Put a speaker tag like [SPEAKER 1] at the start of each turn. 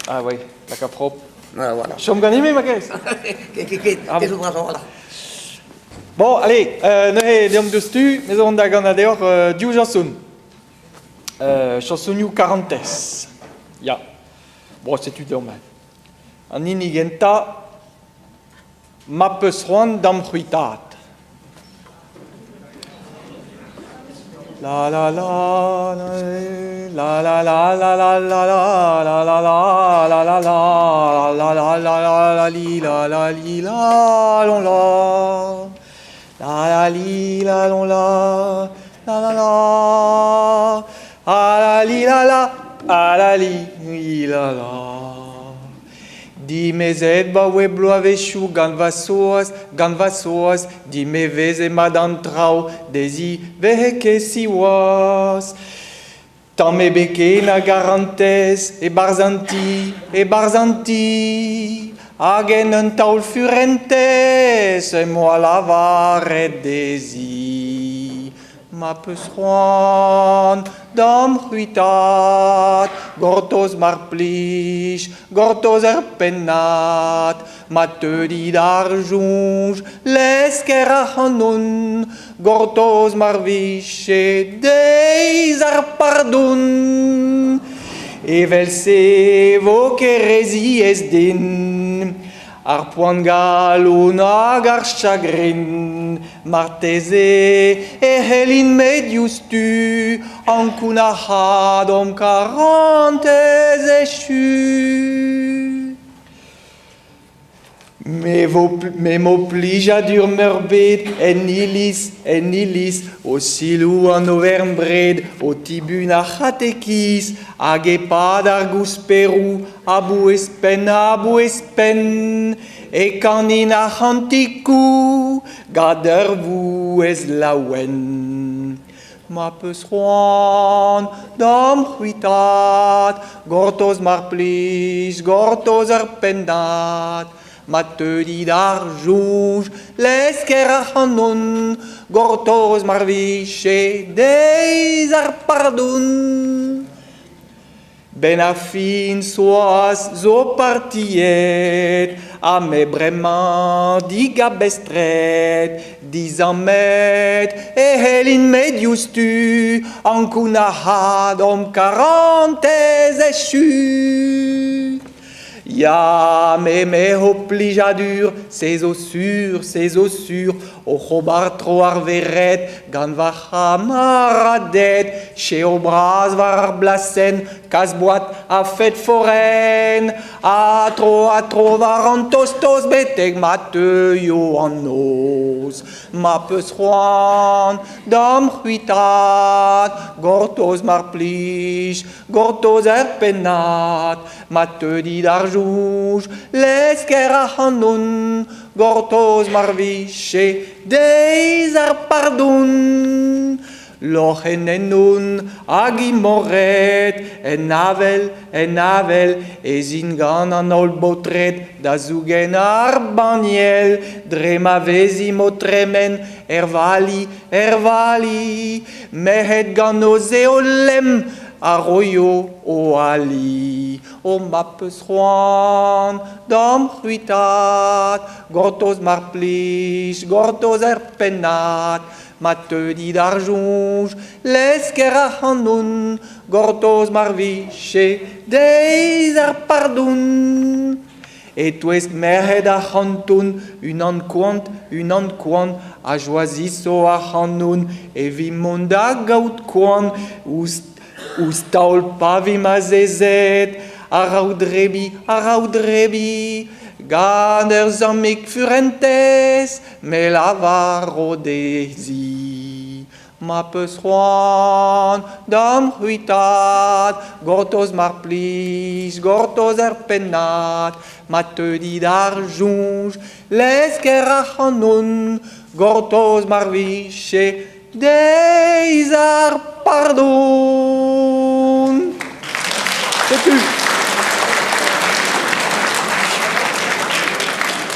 [SPEAKER 1] Ah oui, la caprop.
[SPEAKER 2] Voilà.
[SPEAKER 1] Som ganimé, ma caisse.
[SPEAKER 2] Qu'est-ce que voilà.
[SPEAKER 1] Bon, allez, nous avons deux stu, nous avons d'ailleurs deux chansons. Chanson 40. Ya. Bon, c'est tout normal. En inigenta, ma pesroan d'amruitat. La la la la la la la la la la la la la la la la la la la li la la li la lon la la li la lon la la la la la li la la li la la. Di mezet ba we bloavechou gant vasoas, di me veze madan trao, desi veheke si was. Tan me beke na garantez, e barzanti, hagen un taul furentes, e moi lavaret desi. Ma peusroan d'amruitat, gortoz marplich, gortoz pennat, ma teudi d'arjonj, lesker a hanon, gortoz marviche, deiz pardon. Evel se vo kerezi ez din, ar poan galon hag ar chagrin, marteze e helin medius tu, ankoun a hadom 40 echu. Me mo plija dur merbet, en ilis, o silou an overnbred, o tibun a chatekis, hag e pad ar gousperou, abou espen, e kanin a chantikou, gader vous ez laouen. Ma peusroan d'amruitat, gortoz marplich, gortoz pennat, ma teudi d'arjonj, lesker a hanon, gortoz marviche, deiz pardon. Ben a fin soaz zo partiet, a me bremañ digabestret, dizamet, e helin medius tu, ankoun a hadom 40 echu. Ya me ho plijadur, ses os sur, o chobar tro ar veret, gant va chamaradet, che o braz var ar blasen, kas boat a fet foren, a tro var an tostos beteg ma teuio an nos. Ma peusroan d'amruitat, gortoz marplich, gortoz pennat, ma teudi d'arjonj, lesker a hanon, gortoz marviche, deiz pardon. Loch en hag I moret, en avel, ez in gant an ol botret, da zougen ar baniel, dre ma vezi motremen, vali, mehet gant o zeolem, a roio o ali. O ma peusroan d'amruitat, gortoz marplich, gortoz pennat, ma teudi d'arjonj, lesker a hanon, gortoz marviche, deiz pardon. Et ouest merhed a chantoun, un an kwant, a joaziso a hanon, e vi mond a gaout kwant, ou staol pa vi ma zezet, a raoudrebi, gant ur zammig furentes, me lavar o dezi. Ma peusroan d'amruitat, gortoz marplich, gortoz pennat, ma teudi d'arjonj, lesker a hanon, gortoz marviche, deiz pardon. C'est tout.